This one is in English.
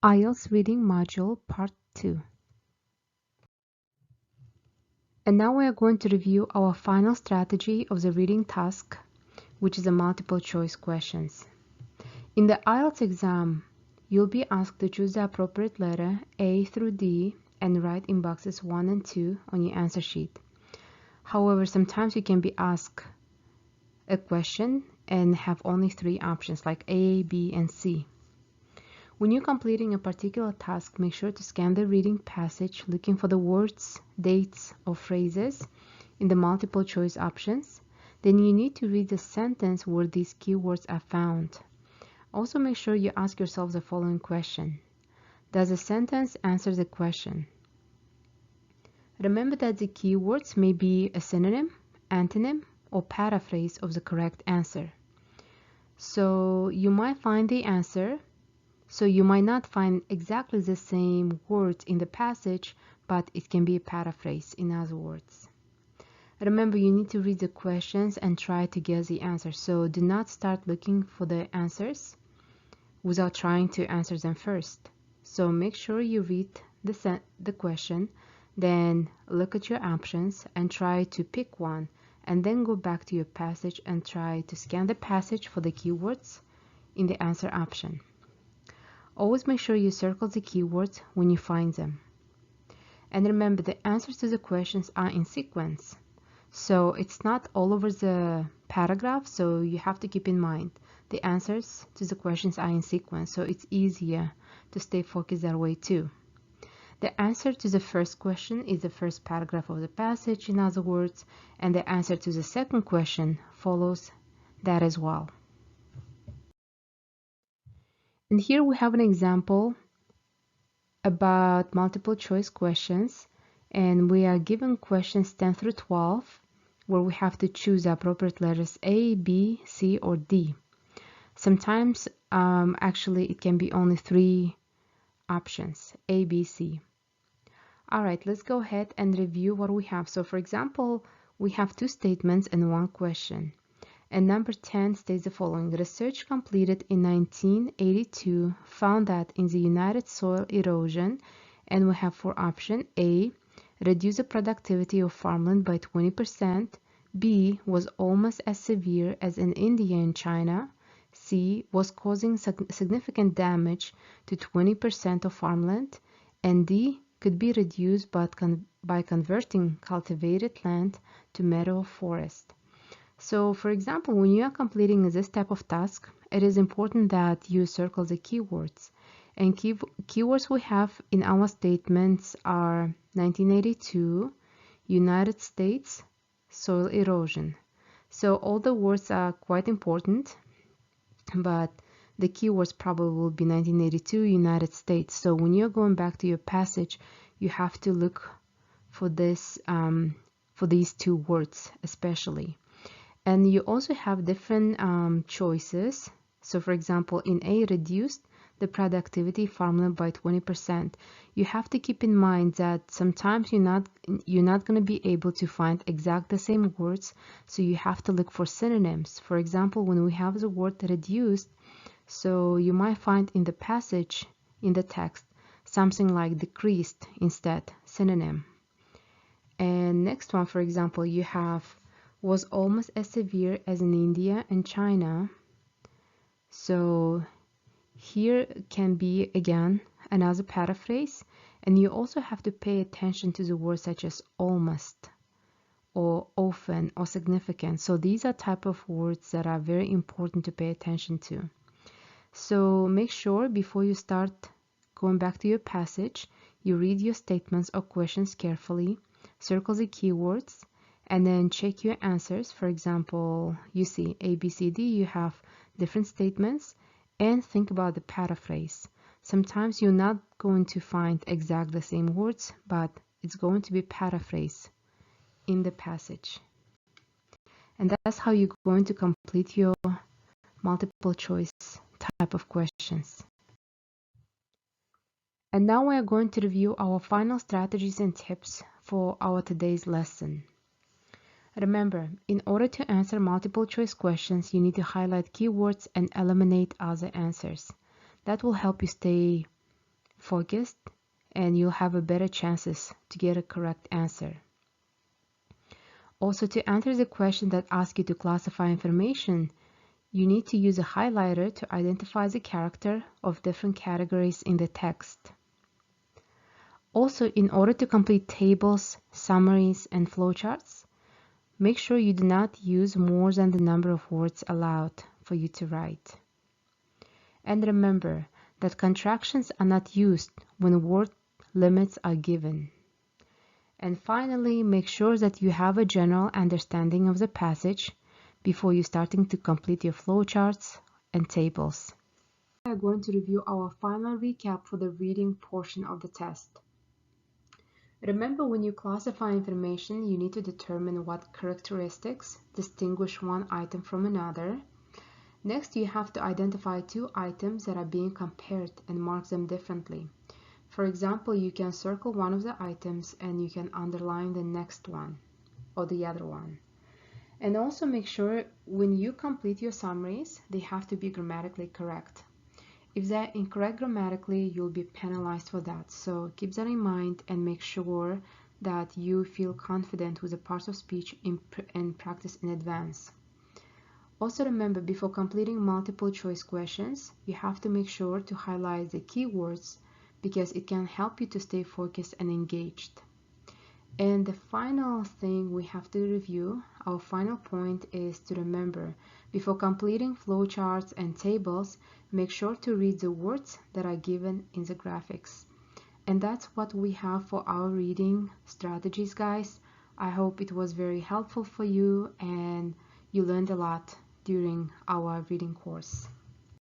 IELTS Reading Module Part 2. And now we are going to review our final strategy of the reading task, which is the multiple choice questions. In the IELTS exam, you'll be asked to choose the appropriate letter A through D and write in boxes 1 and 2 on your answer sheet. However, sometimes you can be asked a question and have only 3 options like A, B, and C. When you're completing a particular task, make sure to scan the reading passage looking for the words, dates, or phrases in the multiple choice options. Then you need to read the sentence where these keywords are found. Also make sure you ask yourself the following question. Does the sentence answer the question? Remember that the keywords may be a synonym, antonym, or paraphrase of the correct answer. So you might find the answer. So you might not find exactly the same words in the passage, but it can be a paraphrase, in other words. Remember, you need to read the questions and try to guess the answer. So do not start looking for the answers without trying to answer them first. So make sure you read the question, then look at your options and try to pick one, and then go back to your passage and try to scan the passage for the keywords in the answer option. Always make sure you circle the keywords when you find them. And remember, the answers to the questions are in sequence. So it's not all over the paragraph, so you have to keep in mind the answers to the questions are in sequence, so it's easier to stay focused that way too. The answer to the first question is the first paragraph of the passage, in other words, and the answer to the second question follows that as well. And here we have an example about multiple choice questions, and we are given questions 10 through 12 where we have to choose the appropriate letters A, B, C, or D. Sometimes actually it can be only 3 options, A, B, C. Alright, let's go ahead and review what we have. So for example, we have 2 statements and 1 question. And number 10 states the following. Research completed in 1982 found that in the United soil erosion, and we have 4 options. A, reduce the productivity of farmland by 20%. B, was almost as severe as in India and China. C, was causing significant damage to 20% of farmland. And D, could be reduced by converting cultivated land to meadow forest. So for example, when you are completing this type of task, it is important that you circle the keywords. And keywords we have in our statements are 1982, United States, soil erosion. So all the words are quite important, but the keywords probably will be 1982, United States. So when you're going back to your passage, you have to look for this, for these 2 words especially. And you also have different choices. So for example, in A, reduced the productivity farmland by 20%. You have to keep in mind that sometimes you're not going to be able to find exact the same words, so you have to look for synonyms. For example, when we have the word reduced, so you might find in the passage, in the text, something like decreased instead, synonym. And next one, for example, you have was almost as severe as in India and China. So here can be again another paraphrase, and you also have to pay attention to the words such as almost or often or significant. So these are type of words that are very important to pay attention to. So make sure before you start going back to your passage, you read your statements or questions carefully, circle the keywords, and then check your answers. For example, you see A, B, C, D, you have different statements, and think about the paraphrase. Sometimes you're not going to find exactly the same words, but it's going to be paraphrased in the passage. And that's how you're going to complete your multiple choice type of questions. And now we are going to review our final strategies and tips for our today's lesson. Remember, in order to answer multiple choice questions, you need to highlight keywords and eliminate other answers. That will help you stay focused, and you'll have a better chances to get a correct answer. Also, to answer the question that asks you to classify information, you need to use a highlighter to identify the character of different categories in the text. Also, in order to complete tables, summaries, and flowcharts, make sure you do not use more than the number of words allowed for you to write. And remember that contractions are not used when word limits are given. And finally, make sure that you have a general understanding of the passage before you starting to complete your flowcharts and tables. We are going to review our final recap for the reading portion of the test. Remember, when you classify information, you need to determine what characteristics distinguish one item from another. Next, you have to identify two items that are being compared and mark them differently. For example, you can circle one of the items and you can underline the next one or the other one. And also make sure when you complete your summaries, they have to be grammatically correct. If they're incorrect grammatically, you'll be penalized for that. So keep that in mind and make sure that you feel confident with the parts of speech and practice in advance. Also remember, before completing multiple choice questions, you have to make sure to highlight the keywords because it can help you to stay focused and engaged. And the final thing we have to review, our final point, is to remember, before completing flowcharts and tables, make sure to read the words that are given in the graphics. And that's what we have for our reading strategies, guys. I hope it was very helpful for you and you learned a lot during our reading course.